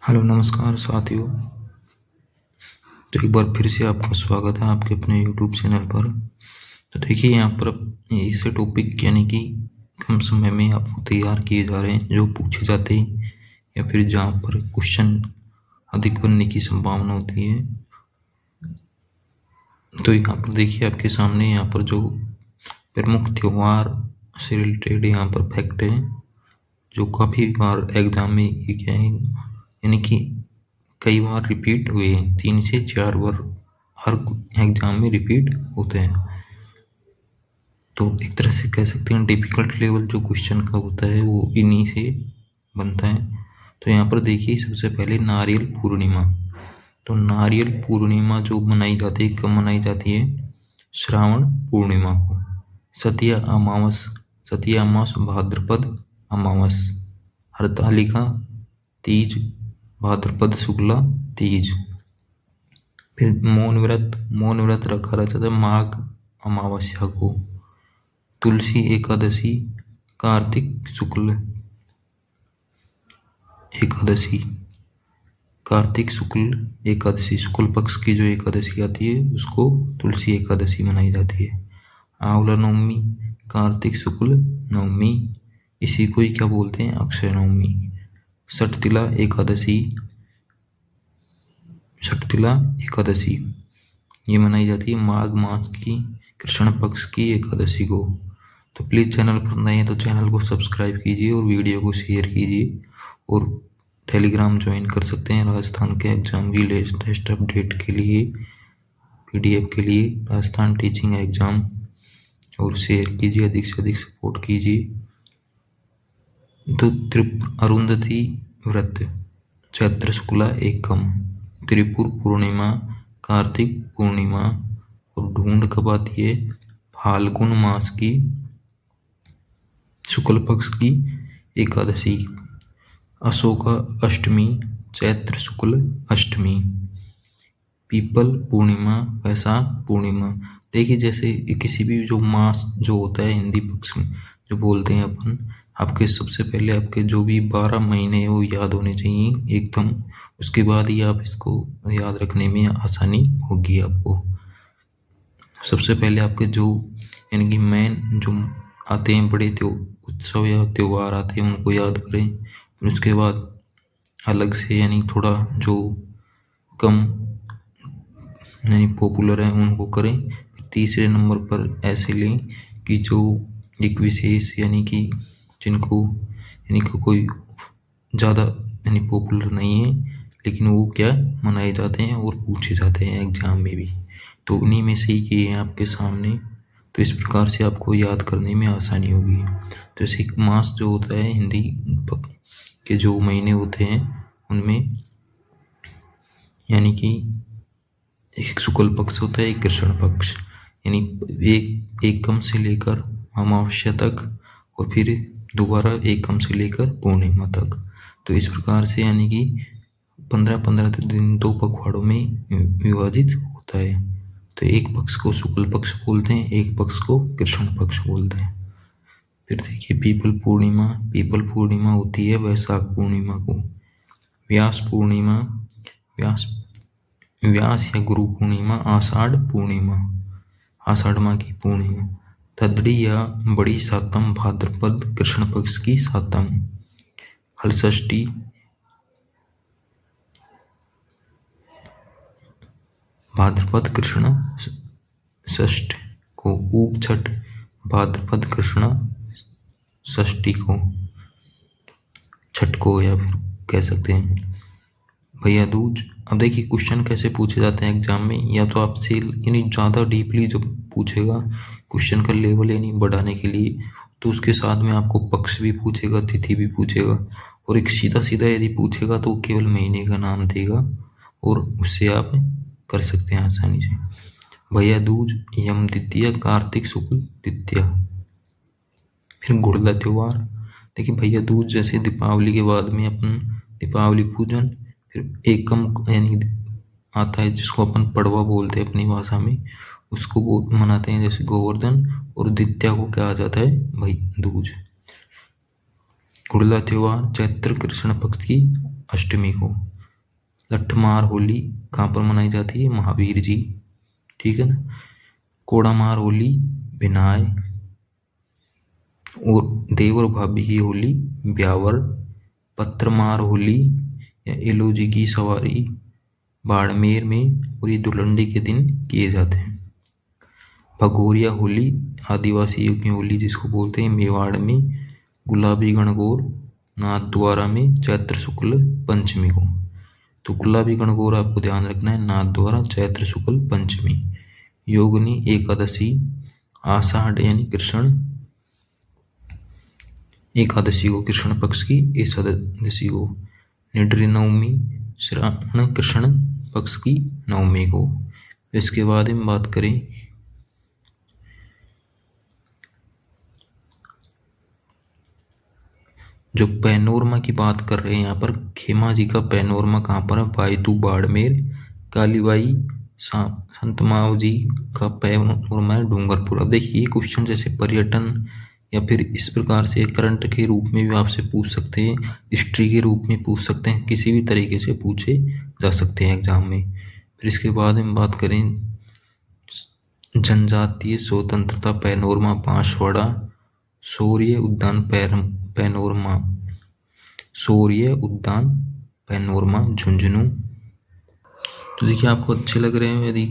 Hello नमस्कार साथियों। तो एक बार फिर से आपका स्वागत है आपके अपने यूट्यूब चैनल पर। तो देखिए यहाँ पर ऐसे टॉपिक यानी कि कम समय में आपको तैयार किए जा रहे हैं जो पूछे जाते हैं या फिर जहाँ पर क्वेश्चन अधिक बनने की संभावना होती है। तो यहाँ पर देखिए आपके सामने यहाँ पर जो प्रमुख त्योहार से रिलेटेड यहाँ पर फैक्ट है जो काफ़ी बार एग्जाम में ये क्या है यानी कि कई बार रिपीट हुए हैं, 3 से 4 बार हर एग्जाम में रिपीट होते हैं। तो एक तरह से कह सकते हैं डिफिकल्ट लेवल जो क्वेश्चन का होता है वो इन्हीं से बनता है। तो यहाँ पर देखिए सबसे पहले नारियल पूर्णिमा। तो नारियल पूर्णिमा जो मनाई जाती है कब मनाई जाती है? श्रावण पूर्णिमा को। सतिया अमावस भाद्रपद अमावस। हरतालिका तीज भाद्रपद शुक्ला तीज। फिर मौन व्रत रखा रहता था माघ अमावस्या को। तुलसी एकादशी कार्तिक शुक्ल एकादशी। कार्तिक शुक्ल एकादशी, शुक्ल पक्ष की जो एकादशी आती है उसको तुलसी एकादशी मनाई जाती है। आंवला नवमी कार्तिक शुक्ल नवमी, इसी को ही क्या बोलते हैं? अक्षय नवमी। षटतिला एकादशी ये मनाई जाती है माघ मास की कृष्ण पक्ष की एकादशी को। तो प्लीज़ चैनल पर नए हैं तो चैनल को सब्सक्राइब कीजिए और वीडियो को शेयर कीजिए और टेलीग्राम ज्वाइन कर सकते हैं राजस्थान के एग्जाम की लेटेस्ट अपडेट के लिए, पीडीएफ के लिए राजस्थान टीचिंग एग्जाम। और शेयर कीजिए, अधिक से अधिक सपोर्ट कीजिए। तो अरुंधति व्रत चैत्र शुक्ला एकम। त्रिपुर पूर्णिमा कार्तिक पूर्णिमा। और ढूंढ कब आती है? फाल्गुन मास की शुक्ल पक्ष की एकादशी। अशोका अष्टमी चैत्र शुक्ल अष्टमी। पीपल पूर्णिमा वैशाख पूर्णिमा। देखिए जैसे किसी भी जो मास जो होता है हिंदी पक्ष में जो बोलते हैं अपन, आपके सबसे पहले आपके जो भी 12 महीने वो याद होने चाहिए एकदम। उसके बाद ही आप इसको याद रखने में आसानी होगी आपको। सबसे पहले आपके जो यानी कि मेन जो आते हैं बड़े उत्सव या त्योहार आते हैं उनको याद करें। फिर उसके बाद अलग से यानी थोड़ा जो कम यानी पॉपुलर है उनको करें। तीसरे नंबर पर ऐसे लें कि जो एक विशेष यानी कि जिनको यानी कि कोई ज़्यादा यानी पॉपुलर नहीं है लेकिन वो क्या मनाए जाते हैं और पूछे जाते हैं एग्जाम में भी। तो उन्हीं में से ये हैं आपके सामने। तो इस प्रकार से आपको याद करने में आसानी होगी। तो जैसे मास जो होता है हिंदी के जो महीने होते हैं उनमें यानी कि एक शुक्ल पक्ष होता है एक कृष्ण पक्ष, यानी एकम से लेकर अमावस्या तक और फिर दोबारा एकम से लेकर पूर्णिमा तक। तो इस प्रकार से यानी कि 15-15 दिन 2 पखवाड़ों में विभाजित होता है। तो एक पक्ष को शुक्ल पक्ष बोलते हैं, एक पक्ष को कृष्ण पक्ष बोलते हैं। फिर देखिए पीपल पूर्णिमा होती है वैशाख पूर्णिमा को। व्यास पूर्णिमा व्यास या गुरु पूर्णिमा आषाढ़ पूर्णिमा, आषाढ़ माह की पूर्णिमा। तद्री या बड़ी सातम भाद्रपद कृष्ण पक्ष की सातम। हलषष्ठी भाद्रपद कृष्ण षष्ठ को। ऊप छठ भाद्रपद कृष्ण षष्ठी को, छठ को या फिर कह सकते हैं। भैया दूज। अब देखिए क्वेश्चन कैसे पूछे जाते हैं एग्जाम में, या तो आपसे यानी ज़्यादा डीपली जब पूछेगा क्वेश्चन का लेवल यानी बढ़ाने के लिए तो उसके साथ में आपको पक्ष भी पूछेगा, तिथि भी पूछेगा। और एक सीधा सीधा यदि पूछेगा तो केवल महीने का नाम देगा और उससे आप कर सकते हैं आसानी से। भैया दूज यम द्वितीया कार्तिक शुक्ल द्वितीया। फिर गुड़ला त्योहार। देखिए भैया दूज जैसे दीपावली के बाद में अपन दीपावली पूजन, फिर एकम यानी आता है जिसको अपन पड़वा बोलते हैं अपनी भाषा में, उसको वो मनाते हैं जैसे गोवर्धन। और द्वितीया को क्या आ जाता है? भाई दूज। गुड़ला त्योहार चैत्र कृष्ण पक्ष की अष्टमी को। लठमार होली कहाँ पर मनाई जाती है? महावीर जी, ठीक है ना। कोड़ामार होली भिनाय, और देव और भाभी की होली ब्यावर। पत्थरमार होली या एलोजी की सवारी बाड़मेर में और ये धुलंडी के दिन किए जाते हैं। भगोरिया होली आदिवासियों की होली जिसको बोलते हैं मेवाड़ में। गुलाबी गणगौर नाथद्वारा में चैत्र शुक्ल पंचमी को। तो गुलाबी गणगौर आपको ध्यान रखना है, नाथद्वारा चैत्र शुक्ल पंचमी। योगिनी एकादशी आषाढ़ यानी कृष्ण एकादशी को, कृष्ण पक्ष की एकादशी को। निड्री नवमी श्रावण कृष्ण पक्ष की नवमी को। इसके बाद हम बात करें जो पैनोरमा की बात कर रहे हैं यहाँ पर, खेमा जी का पैनोरमा कहाँ पर है? बायतू बाड़मेर। कालीबाई संतमाव जी का पैनोरमा है डूंगरपुर। अब देखिए क्वेश्चन जैसे पर्यटन या फिर इस प्रकार से करंट के रूप में भी आपसे पूछ सकते हैं, हिस्ट्री के रूप में पूछ सकते हैं, किसी भी तरीके से पूछे जा सकते हैं एग्जाम में। फिर इसके बाद हम बात करें जनजातीय स्वतंत्रता पैनोरमा बांसवाड़ा। शौर्य उद्यान पैनोरमा शौर्य उद्यान पैनोरमा झुंझुनू। तो देखिए आपको अच्छे लग रहे हैं, यदि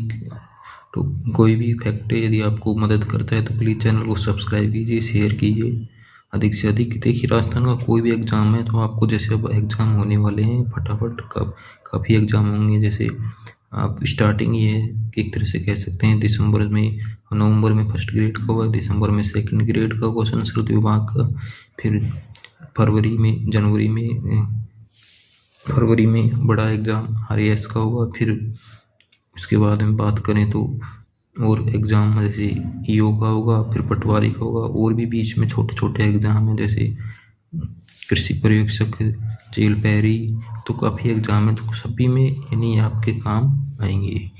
तो कोई भी फैक्ट यदि आपको मदद करता है तो प्लीज़ चैनल को सब्सक्राइब कीजिए, शेयर कीजिए अधिक से अधिक। देखिए राजस्थान का कोई भी एग्ज़ाम है तो आपको जैसे अब एग्ज़ाम होने वाले हैं फटाफट, काफ़ी एग्ज़ाम होंगे। जैसे आप स्टार्टिंग ये एक तरह से कह सकते हैं दिसंबर में, नवंबर में फर्स्ट ग्रेड का हुआ, दिसंबर में सेकंड ग्रेड का हुआ संस्कृत विभाग का, फिर फरवरी में बड़ा एग्ज़ाम RAS का हुआ। फिर उसके बाद में बात करें तो और एग्ज़ाम जैसे EO का होगा, फिर पटवारी का होगा, और भी बीच में छोटे छोटे एग्ज़ाम हैं जैसे कृषि पर्यवेक्षक, जेल पैरी, तो काफ़ी एग्ज़ाम है, तो सभी में यानी आपके काम आएंगे।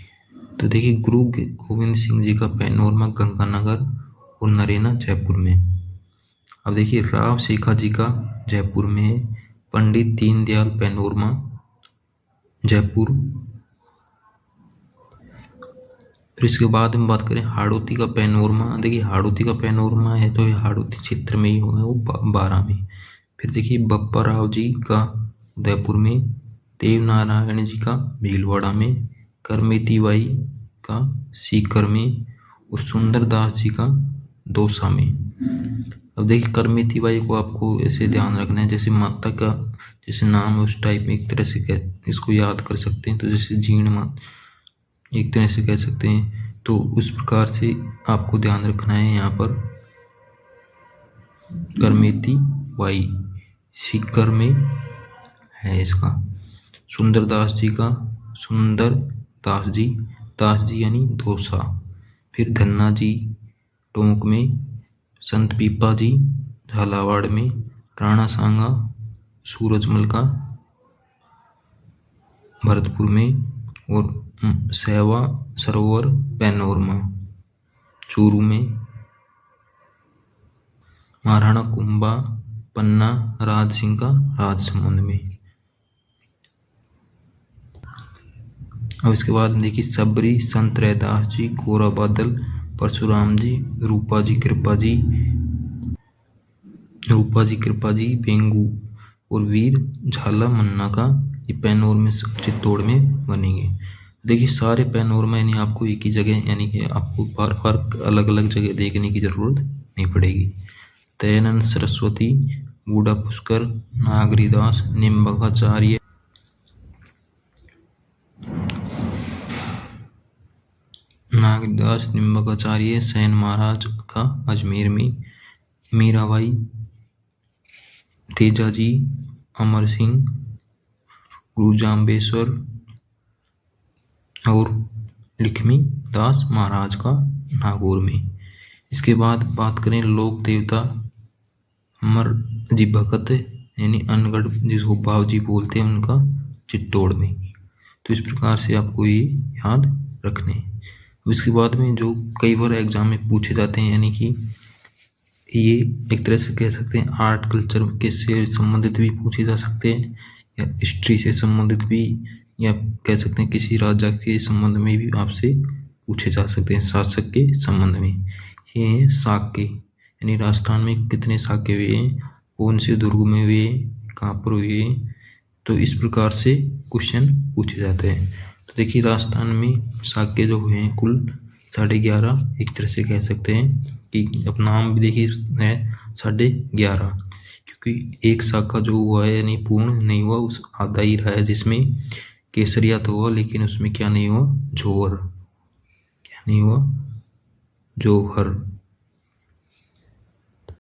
तो देखिए गुरु गोविंद सिंह जी का पैनोरमा गंगानगर और नरेना जयपुर में। अब देखिए राव शेखा जी का जयपुर में, पंडित दीनदयाल पैनोरमा जयपुर। फिर इसके बाद हम बात करें हाड़ौती का पैनोरमा। देखिए हाड़ौती का पैनोरमा है तो ये हाड़ौती क्षेत्र में ही हुआ है, वो 12 में। फिर देखिए बप्पा राव जी का उदयपुर में, देव नारायण जी का भीलवाड़ा में, करमेती बाई का सीकर में, और सुंदर दास जी का दौसा में। अब देखिए करमेती बाई को आपको ऐसे ध्यान रखना है, जैसे माता का जैसे नाम है उस टाइप में एक तरह से इसको याद कर सकते हैं। तो जैसे जीर्ण माता एक तरह से कह सकते हैं, तो उस प्रकार से आपको ध्यान रखना है। यहाँ पर करमेती बाई सीकर में है इसका। सुंदर दास जी का सुंदर दास जी यानी दौसा। फिर धन्ना जी टोंक में, संत पीपा जी झालावाड़ में, राणा सांगा सूरजमल का भरतपुर में, और सेवा सरोवर पैनोरमा चूरू में। महाराणा कुंभा पन्ना राज सिंह का राजसमंद में। अब इसके बाद देखिए सबरी संत रैदास जी, गोरा बादल परशुराम जी, रूपा जी कृपा जी बेंगू, और वीर झाला मन्ना का ये पैनोरमा चित्तौड़ में बनेंगे। देखिए सारे पैनोरमा यानी आपको एक ही जगह, यानी कि आपको बार बार अलग अलग जगह देखने की जरूरत नहीं पड़ेगी। दयानंद सरस्वती, बूढ़ा पुष्कर, नागरीदास निम्बकाचार्य, सेन महाराज का अजमेर में, मीराबाई, तेजा जी, अमर सिंह, गुरु जाम्बेश्वर, और लक्ष्मी दास महाराज का नागौर में। इसके बाद बात करें लोक देवता अमर जी भगत यानी अनगढ़ जिसको बावजी बोलते हैं उनका चित्तौड़ में। तो इस प्रकार से आपको ये याद रखने हैं। उसके बाद में जो कई बार एग्जाम में पूछे जाते हैं, यानी कि ये एक तरह से कह सकते हैं आर्ट कल्चर के से संबंधित भी पूछे जा सकते हैं, या हिस्ट्री से संबंधित भी, या कह सकते हैं किसी राजा के संबंध में भी आपसे पूछे जा सकते हैं, शासक के संबंध में। ये हैं साके, यानी राजस्थान में कितने साके हुए हैं, कौन से दुर्ग में हुए, कहाँ पर हुए, तो इस प्रकार से क्वेश्चन पूछे जाते हैं। तो देखिए राजस्थान में साके जो हुए हैं कुल 11.5, एक तरह से कह सकते हैं कि अपना नाम भी देखिए है 11.5, क्योंकि एक शाखा जो हुआ है यानी पूर्ण नहीं हुआ, उस आधा ही रहा है, जिसमें केसरिया तो हुआ लेकिन उसमें क्या नहीं हुआ, जोहर, क्या नहीं हुआ, जौहर।